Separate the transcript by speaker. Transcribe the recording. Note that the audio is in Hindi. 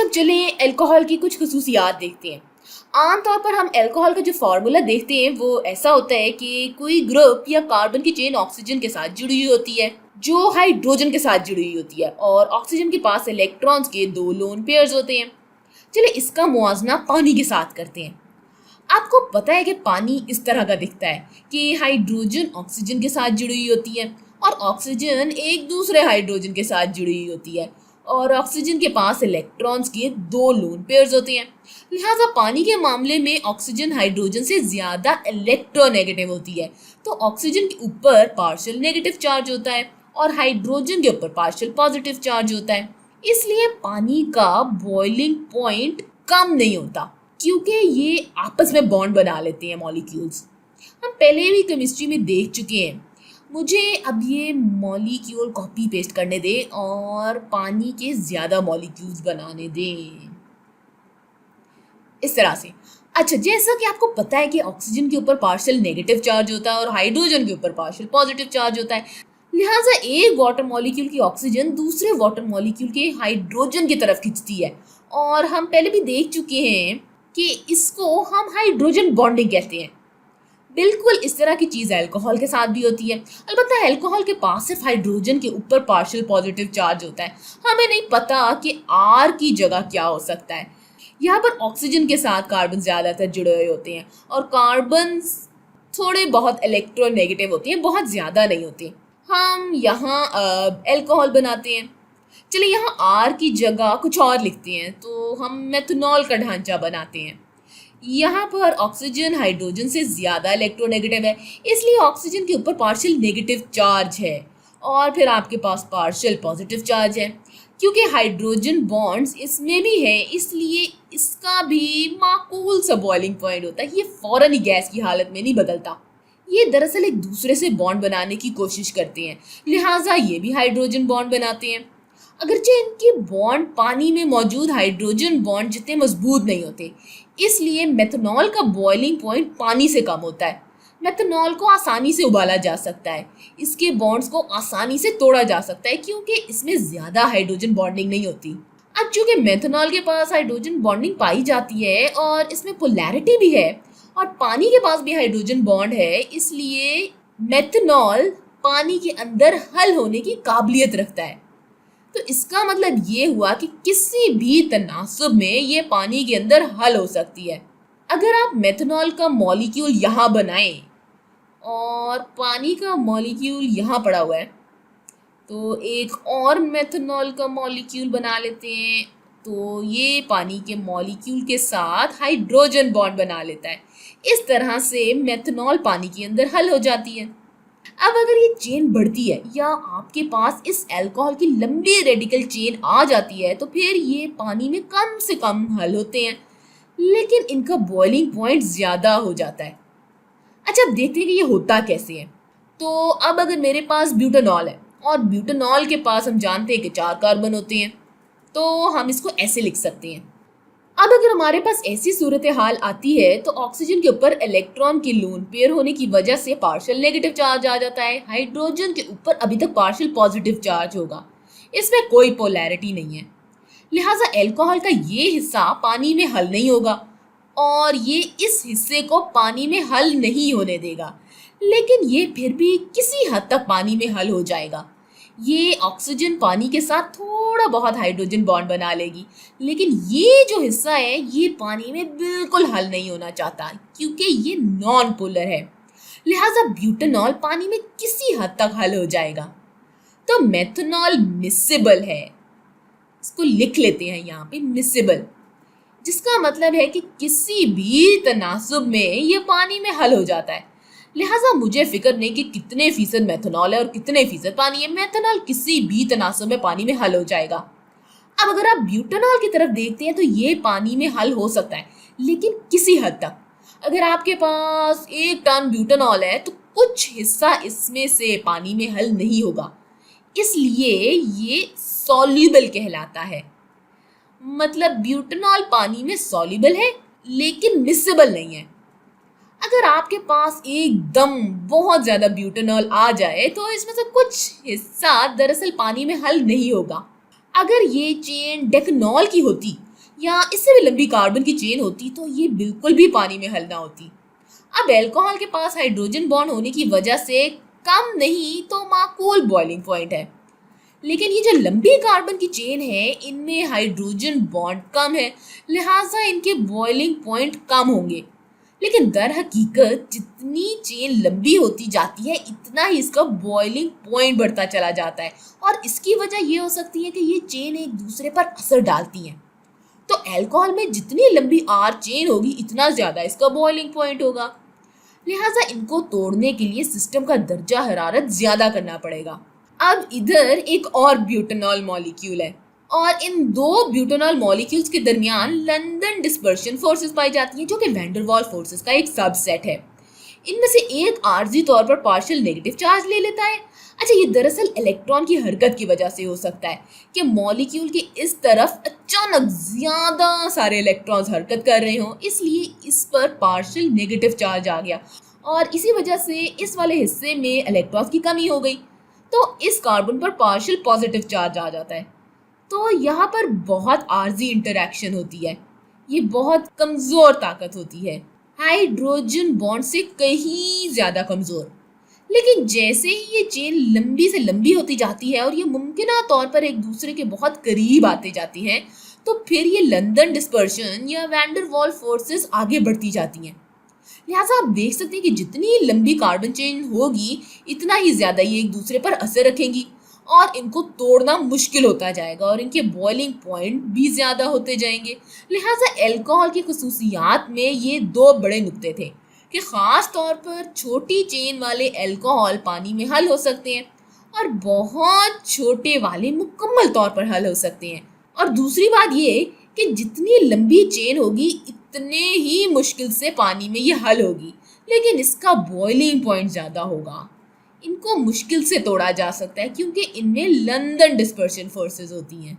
Speaker 1: अब चलें अल्कोहल की कुछ खसूसियात देखते हैं। आमतौर पर हम अल्कोहल का जो फार्मूला देखते हैं वो ऐसा होता है कि कोई ग्रुप या कार्बन की चेन ऑक्सीजन के साथ जुड़ी हुई होती है जो हाइड्रोजन के साथ जुड़ी हुई होती है और ऑक्सीजन के पास इलेक्ट्रॉन्स के दो लोन पेयर्स होते हैं। चलिए इसका मुआवजा पानी के साथ करते हैं। आपको पता है कि पानी इस तरह का दिखता है कि हाइड्रोजन ऑक्सीजन के साथ जुड़ी हुई होती है और ऑक्सीजन एक दूसरे हाइड्रोजन के साथ जुड़ी हुई होती है और ऑक्सीजन के पास इलेक्ट्रॉन्स के दो लोन पेयर्स होते हैं। लिहाजा पानी के मामले में ऑक्सीजन हाइड्रोजन से ज़्यादा इलेक्ट्रोनेगेटिव होती है, तो ऑक्सीजन के ऊपर पार्शियल नेगेटिव चार्ज होता है और हाइड्रोजन के ऊपर पार्शियल पॉजिटिव चार्ज होता है। इसलिए पानी का बॉइलिंग पॉइंट कम नहीं होता क्योंकि ये आपस में बॉन्ड बना लेते हैं मॉलिक्यूल्स। हम पहले भी केमिस्ट्री में देख चुके हैं। मुझे अब ये मॉलिक्यूल कॉपी पेस्ट करने दें और पानी के ज़्यादा मॉलिक्यूल्स बनाने दें इस तरह से। अच्छा, जैसा कि आपको पता है कि ऑक्सीजन के ऊपर पार्शियल नेगेटिव चार्ज होता है और हाइड्रोजन के ऊपर पार्शियल पॉजिटिव चार्ज होता है, लिहाजा एक वाटर मॉलिक्यूल की ऑक्सीजन दूसरे वाटर मॉलिक्यूल के हाइड्रोजन की तरफ खींचती है और हम पहले भी देख चुके हैं कि इसको हम हाइड्रोजन बॉन्डिंग कहते हैं। बिल्कुल इस तरह की चीज़ अल्कोहल के साथ भी होती है। अलबत्ता अल्कोहल के पास सिर्फ हाइड्रोजन के ऊपर पार्शियल पॉजिटिव चार्ज होता है। हमें नहीं पता कि आर की जगह क्या हो सकता है। यहाँ पर ऑक्सीजन के साथ कार्बन ज़्यादातर जुड़े हुए होते हैं और कार्बन थोड़े बहुत इलेक्ट्रोनेगेटिव होते हैं, बहुत ज़्यादा नहीं होते। हम यहाँ अल्कोहल बनाते हैं। चलिए यहाँ आर की जगह कुछ और लिखते हैं तो हम मेथनॉल का ढांचा बनाते हैं। यहाँ पर ऑक्सीजन हाइड्रोजन से ज़्यादा इलेक्ट्रोनेगेटिव है, इसलिए ऑक्सीजन के ऊपर पार्शियल नेगेटिव चार्ज है और फिर आपके पास पार्शियल पॉजिटिव चार्ज है। क्योंकि हाइड्रोजन बॉन्ड्स इसमें भी है, इसलिए इसका भी माकूल सा बॉइलिंग पॉइंट होता है। ये फौरन ही गैस की हालत में नहीं बदलता। ये दरअसल एक दूसरे से बॉन्ड बनाने की कोशिश करते हैं, लिहाजा ये भी हाइड्रोजन बॉन्ड बनाते हैं। अगरचे इनके बॉन्ड पानी में मौजूद हाइड्रोजन बॉन्ड जितने मजबूत नहीं होते, इसलिए मेथनॉल का बॉइलिंग पॉइंट पानी से कम होता है। मेथनॉल को आसानी से उबाला जा सकता है, इसके बॉन्ड्स को आसानी से तोड़ा जा सकता है क्योंकि इसमें ज़्यादा हाइड्रोजन बॉन्डिंग नहीं होती। अब चूंकि मेथनॉल के पास हाइड्रोजन बॉन्डिंग पाई जाती है और इसमें पोलैरिटी भी है और पानी के पास भी हाइड्रोजन बॉन्ड है, इसलिए मेथनॉल पानी के अंदर हल होने की काबिलियत रखता है। तो इसका मतलब ये हुआ कि किसी भी तनासुब में ये पानी के अंदर हल हो सकती है। अगर आप मेथनॉल का मॉलिक्यूल यहाँ बनाएं और पानी का मॉलिक्यूल यहाँ पड़ा हुआ है तो एक और मेथनॉल का मॉलिक्यूल बना लेते हैं, तो ये पानी के मॉलिक्यूल के साथ हाइड्रोजन बॉन्ड बना लेता है। इस तरह से मेथनॉल पानी के अंदर हल हो जाती है। अब अगर ये चेन बढ़ती है या आपके पास इस अल्कोहल की लंबी रेडिकल चेन आ जाती है तो फिर ये पानी में कम से कम हल होते हैं, लेकिन इनका बॉइलिंग पॉइंट ज़्यादा हो जाता है। अच्छा, अब देखते हैं कि ये होता कैसे है। तो अब अगर मेरे पास ब्यूटानॉल है और ब्यूटानॉल के पास हम जानते हैं कि 4 कार्बन होते हैं, तो हम इसको ऐसे लिख सकते हैं। अब अगर हमारे पास ऐसी सूरत हाल आती है तो ऑक्सीजन के ऊपर इलेक्ट्रॉन के लोन पेयर होने की वजह से पार्शियल नेगेटिव चार्ज आ जाता है। हाइड्रोजन के ऊपर अभी तक पार्शियल पॉजिटिव चार्ज होगा, इसमें कोई पोलैरिटी नहीं है। लिहाजा अल्कोहल का ये हिस्सा पानी में हल नहीं होगा और ये इस हिस्से को पानी में हल नहीं होने देगा, लेकिन ये फिर भी किसी हद तक पानी में हल हो जाएगा। ये ऑक्सीजन पानी के साथ थोड़ा बहुत हाइड्रोजन बॉन्ड बना लेगी, लेकिन ये जो हिस्सा है ये पानी में बिल्कुल हल नहीं होना चाहता क्योंकि ये नॉन पोलर है। लिहाजा ब्यूटानॉल पानी में किसी हद तक हल हो जाएगा। तो मेथनॉल मिसिबल है, इसको लिख लेते हैं यहाँ पे मिसिबल, जिसका मतलब है कि किसी भी तनासुब में ये पानी में हल हो जाता है। लिहाजा मुझे फिक्र नहीं कि कितने फीसद मेथनॉल है और कितने फीसद पानी है, मेथनॉल किसी भी तनासुब में पानी में हल हो जाएगा। अब अगर आप ब्यूटानॉल की तरफ देखते हैं तो ये पानी में हल हो सकता है, लेकिन किसी हद तक। अगर आपके पास 1 टन ब्यूटानॉल है तो कुछ हिस्सा इसमें से पानी में हल नहीं होगा, इसलिए ये सॉल्यूबल कहलाता है। मतलब ब्यूटानॉल पानी में सॉल्यूबल है लेकिन मिसिबल नहीं है। अगर आपके पास एकदम बहुत ज़्यादा ब्यूटानॉल आ जाए तो इसमें से कुछ हिस्सा दरअसल पानी में हल नहीं होगा। अगर ये चेन डेकनॉल की होती या इससे भी लंबी कार्बन की चेन होती तो ये बिल्कुल भी पानी में हल ना होती। अब अल्कोहल के पास हाइड्रोजन बॉन्ड होने की वजह से कम नहीं तो माकूल बॉइलिंग पॉइंट है, लेकिन ये जो लंबी कार्बन की चेन है इनमें हाइड्रोजन बॉन्ड कम है, लिहाजा इनके बॉइलिंग पॉइंट कम होंगे। लेकिन दर हकीकत जितनी चेन लंबी होती जाती है इतना ही इसका बॉइलिंग पॉइंट बढ़ता चला जाता है, और इसकी वजह ये हो सकती है कि ये चेन एक दूसरे पर असर डालती हैं। तो अल्कोहल में जितनी लंबी आर चेन होगी इतना ज़्यादा इसका बॉइलिंग पॉइंट होगा, लिहाजा इनको तोड़ने के लिए सिस्टम का दर्जा हरारत ज़्यादा करना पड़ेगा। अब इधर एक और ब्यूटेनॉल मॉलिक्यूल है, और इन दो ब्यूटेनॉल मॉलिक्यूल्स के दरमियान लंदन डिस्पर्शन फोर्सेस पाई जाती हैं, जो कि वैन डर वाल फोर्सेस का एक सबसेट है। इनमें से एक आर्जी तौर पर पार्शियल नेगेटिव चार्ज ले लेता है। अच्छा, ये दरअसल इलेक्ट्रॉन की हरकत की वजह से हो सकता है कि मॉलिक्यूल के इस तरफ अचानक ज्यादा सारे इलेक्ट्रॉन्स हरकत कर रहे हों, इसलिए इस पर पार्शियल नेगेटिव चार्ज आ गया, और इसी वजह से इस वाले हिस्से में इलेक्ट्रॉन्स की कमी हो गई, तो इस कार्बन पर पार्शियल पॉजिटिव चार्ज आ जाता है। तो यहाँ पर बहुत आर्जी इंटरैक्शन होती है, ये बहुत कमज़ोर ताकत होती है, हाइड्रोजन बॉन्ड से कहीं ज़्यादा कमज़ोर। लेकिन जैसे ही ये चेन लंबी से लंबी होती जाती है और ये मुमकिना तौर पर एक दूसरे के बहुत करीब आते जाती हैं, तो फिर ये लंदन डिस्पर्शन या वैन डर वाल फोर्सेस आगे बढ़ती जाती हैं। लिहाजा आप देख सकते हैं कि जितनी लंबी कार्बन चेन होगी इतना ही ज़्यादा ये एक दूसरे पर असर रखेंगी, और इनको तोड़ना मुश्किल होता जाएगा, और इनके बॉइलिंग पॉइंट भी ज़्यादा होते जाएंगे। लिहाजा अल्कोहल की खसूसियात में ये दो बड़े नुक्ते थे कि ख़ास तौर पर छोटी चेन वाले अल्कोहल पानी में हल हो सकते हैं, और बहुत छोटे वाले मुकम्मल तौर पर हल हो सकते हैं। और दूसरी बात ये कि जितनी लंबी चेन होगी इतने ही मुश्किल से पानी में ये हल होगी, लेकिन इसका बॉइलिंग पॉइंट ज़्यादा होगा। इनको मुश्किल से तोड़ा जा सकता है क्योंकि इनमें लंदन डिस्पर्शन फोर्सेस होती हैं।